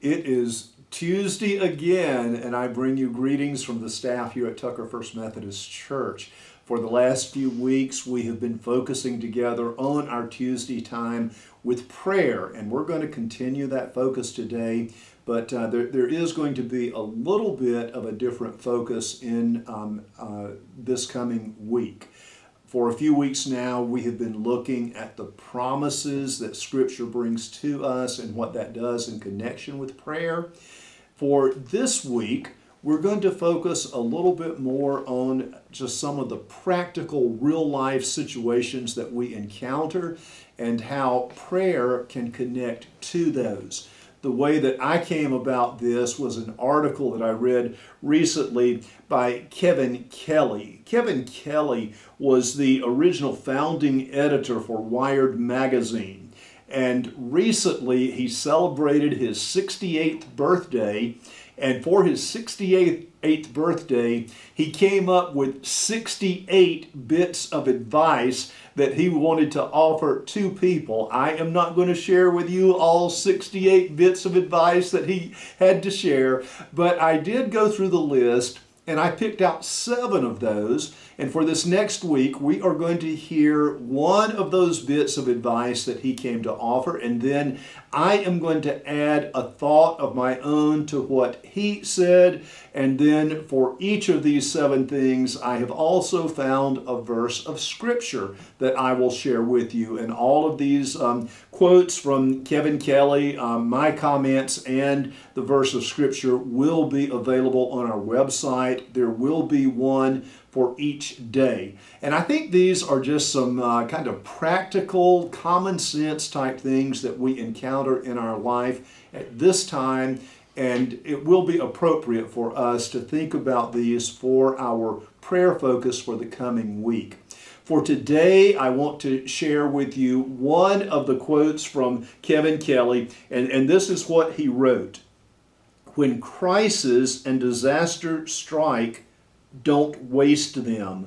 It is Tuesday again, and I bring you greetings from the staff here at Tucker First Methodist Church. For the last few weeks, we have been focusing together on our Tuesday time with prayer, and we're going to continue that focus today, but there is going to be a little bit of a different focus in this coming week. For a few weeks now, we have been looking at the promises that Scripture brings to us and what that does in connection with prayer. For this week, we're going to focus a little bit more on just some of the practical, real-life situations that we encounter and how prayer can connect to those. The way that I came about this was an article that I read recently by Kevin Kelly. Kevin Kelly was the original founding editor for Wired magazine. And recently he celebrated his 68th birthday. And for his 68th birthday, he came up with 68 bits of advice that he wanted to offer to people. I am not going to share with you all 68 bits of advice that he had to share, but I did go through the list and I picked out 7 of those. And for this next week, we are going to hear one of those bits of advice that he came to offer. And then I am going to add a thought of my own to what he said. And then for each of these 7 things, I have also found a verse of Scripture that I will share with you. And all of these quotes from Kevin Kelly, my comments, and the verse of Scripture will be available on our website. There will be one for each day. And I think these are just some kind of practical, common sense type things that we encounter in our life at this time, and it will be appropriate for us to think about these for our prayer focus for the coming week. For today, I want to share with you one of the quotes from Kevin Kelly, and this is what he wrote. "When crisis and disaster strike, don't waste them.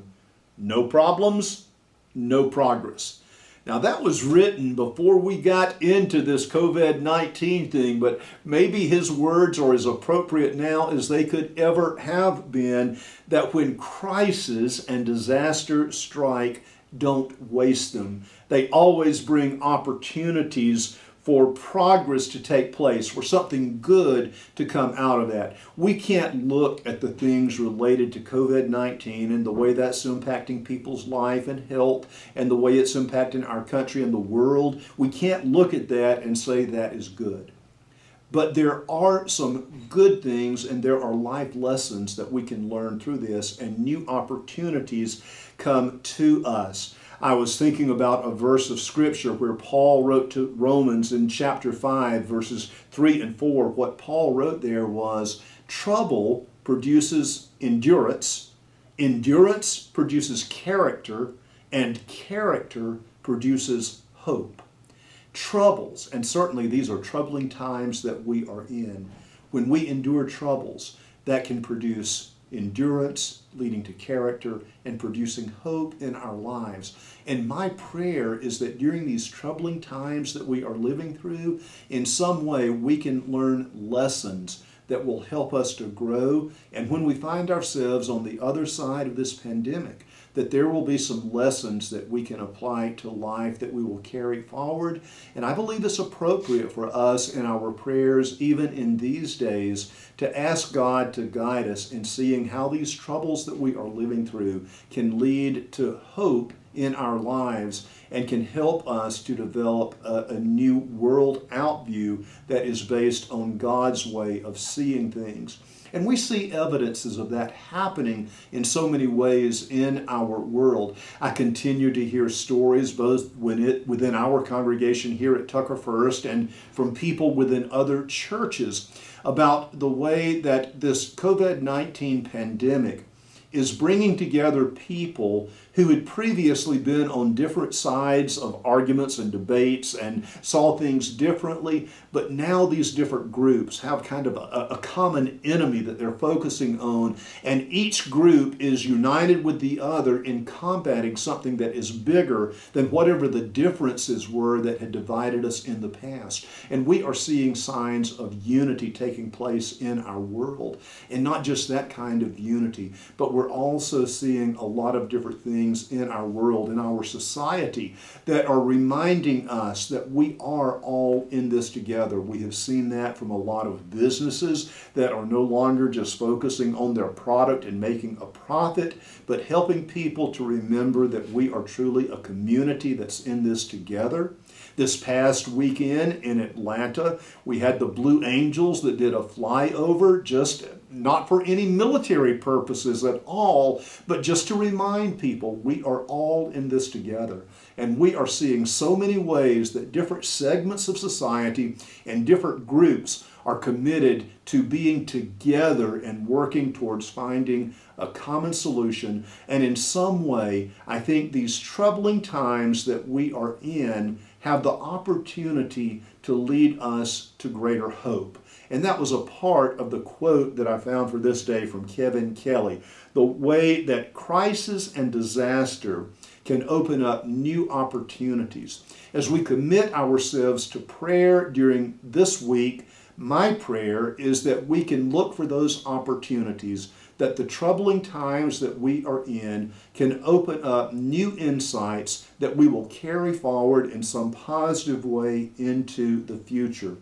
No problems, no progress." Now that was written before we got into this COVID-19 thing, but maybe his words are as appropriate now as they could ever have been, that when crisis and disaster strike, don't waste them. They always bring opportunities for progress to take place, for something good to come out of that. We can't look at the things related to COVID-19 and the way that's impacting people's life and health and the way it's impacting our country and the world. We can't look at that and say that is good. But there are some good things and there are life lessons that we can learn through this, and new opportunities come to us. I was thinking about a verse of Scripture where Paul wrote to Romans in chapter 5, verses 3 and 4. What Paul wrote there was, trouble produces endurance, endurance produces character, and character produces hope. Troubles, and certainly these are troubling times that we are in. When we endure troubles, that can produce endurance, leading to character, and producing hope in our lives. And my prayer is that during these troubling times that we are living through, in some way we can learn lessons that will help us to grow. And when we find ourselves on the other side of this pandemic, that there will be some lessons that we can apply to life that we will carry forward. And I believe it's appropriate for us in our prayers, even in these days, to ask God to guide us in seeing how these troubles that we are living through can lead to hope in our lives and can help us to develop a new world outview that is based on God's way of seeing things. And we see evidences of that happening in so many ways in our world. I continue to hear stories both within our congregation here at Tucker First and from people within other churches about the way that this COVID-19 pandemic is bringing together people who had previously been on different sides of arguments and debates and saw things differently, but now these different groups have kind of a common enemy that they're focusing on, and each group is united with the other in combating something that is bigger than whatever the differences were that had divided us in the past. And we are seeing signs of unity taking place in our world, and not just that kind of unity, but we're also seeing a lot of different things in our world, in our society, that are reminding us that we are all in this together. We have seen that from a lot of businesses that are no longer just focusing on their product and making a profit, but helping people to remember that we are truly a community that's in this together. This past weekend in Atlanta, we had the Blue Angels that did a flyover, just not for any military purposes at all, but just to remind people we are all in this together. And we are seeing so many ways that different segments of society and different groups are committed to being together and working towards finding a common solution. And in some way, I think these troubling times that we are in have the opportunity to lead us to greater hope. And that was a part of the quote that I found for this day from Kevin Kelly. The way that crisis and disaster can open up new opportunities. As we commit ourselves to prayer during this week, my prayer is that we can look for those opportunities, that the troubling times that we are in can open up new insights that we will carry forward in some positive way into the future.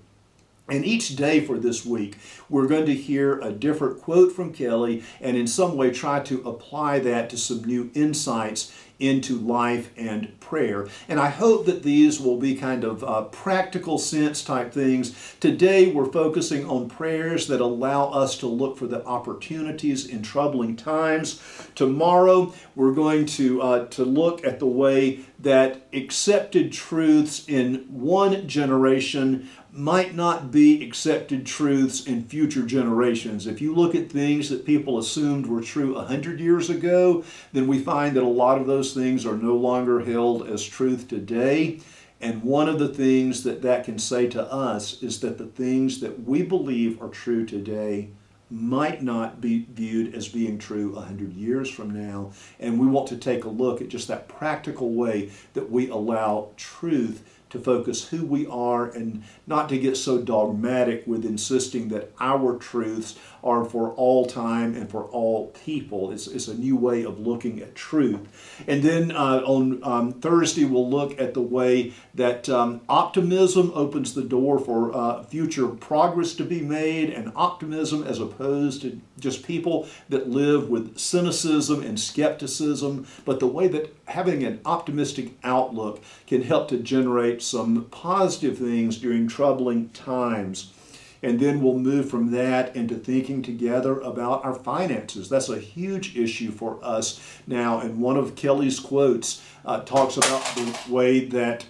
And each day for this week, we're going to hear a different quote from Kelly and in some way try to apply that to some new insights into life and prayer. And I hope that these will be kind of practical sense type things. Today we're focusing on prayers that allow us to look for the opportunities in troubling times. Tomorrow we're going to look at the way that accepted truths in one generation might not be accepted truths in future generations. If you look at things that people assumed were true 100 years ago, then we find that a lot of those things are no longer held as truth today. And one of the things that can say to us is that the things that we believe are true today might not be viewed as being true 100 years from now. And we want to take a look at just that practical way that we allow truth to focus who we are and not to get so dogmatic with insisting that our truths are for all time and for all people. It's a new way of looking at truth. And then on Thursday, we'll look at the way that optimism opens the door for future progress to be made, and optimism as opposed to just people that live with cynicism and skepticism, but the way that having an optimistic outlook can help to generate some positive things during troubling times. And then we'll move from that into thinking together about our finances. That's a huge issue for us now. And one of Kelly's quotes talks about the way that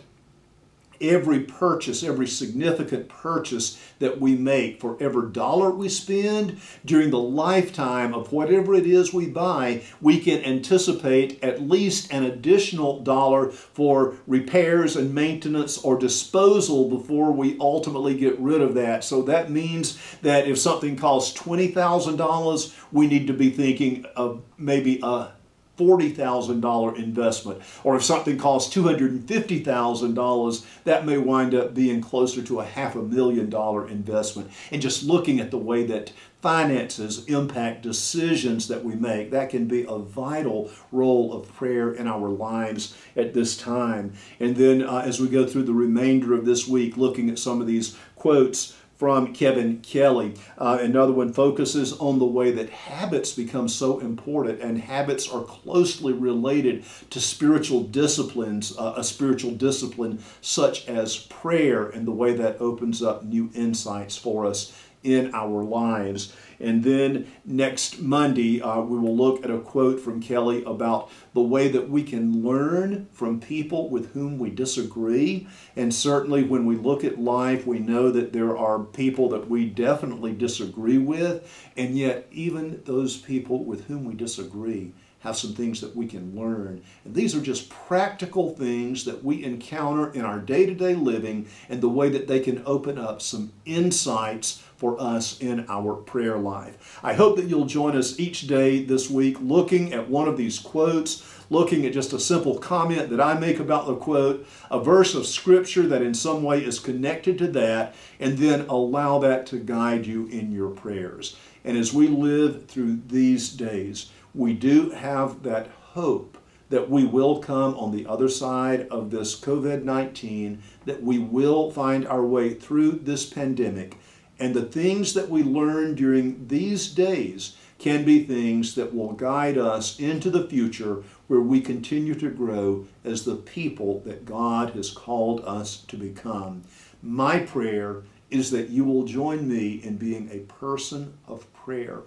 every purchase, every significant purchase that we make, for every dollar we spend, during the lifetime of whatever it is we buy, we can anticipate at least an additional dollar for repairs and maintenance or disposal before we ultimately get rid of that. So that means that if something costs $20,000, we need to be thinking of maybe a $40,000 investment. Or if something costs $250,000, that may wind up being closer to a $500,000 investment. And just looking at the way that finances impact decisions that we make, that can be a vital role of prayer in our lives at this time. And then as we go through the remainder of this week, looking at some of these quotes from Kevin Kelly. Another one focuses on the way that habits become so important, and habits are closely related to spiritual disciplines, a spiritual discipline such as prayer, and the way that opens up new insights for us in our lives. And then next Monday, we will look at a quote from Kelly about the way that we can learn from people with whom we disagree. And certainly when we look at life, we know that there are people that we definitely disagree with, and yet even those people with whom we disagree have some things that we can learn. And these are just practical things that we encounter in our day-to-day living and the way that they can open up some insights for us in our prayer life. I hope that you'll join us each day this week looking at one of these quotes, looking at just a simple comment that I make about the quote, a verse of Scripture that in some way is connected to that, and then allow that to guide you in your prayers. And as we live through these days, we do have that hope that we will come on the other side of this COVID-19, that we will find our way through this pandemic. And the things that we learn during these days can be things that will guide us into the future where we continue to grow as the people that God has called us to become. My prayer is that you will join me in being a person of prayer.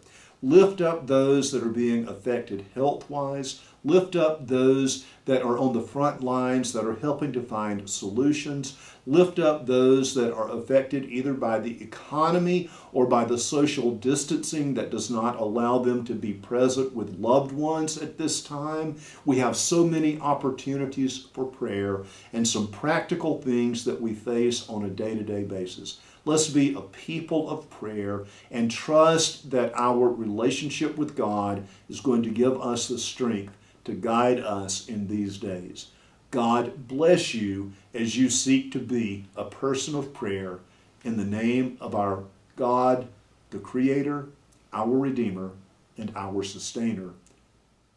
Lift up those that are being affected health-wise. Lift up those that are on the front lines that are helping to find solutions. Lift up those that are affected either by the economy or by the social distancing that does not allow them to be present with loved ones at this time. We have so many opportunities for prayer and some practical things that we face on a day-to-day basis. Let's be a people of prayer and trust that our relationship with God is going to give us the strength to guide us in these days. God bless you as you seek to be a person of prayer in the name of our God, the Creator, our Redeemer, and our Sustainer.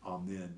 Amen.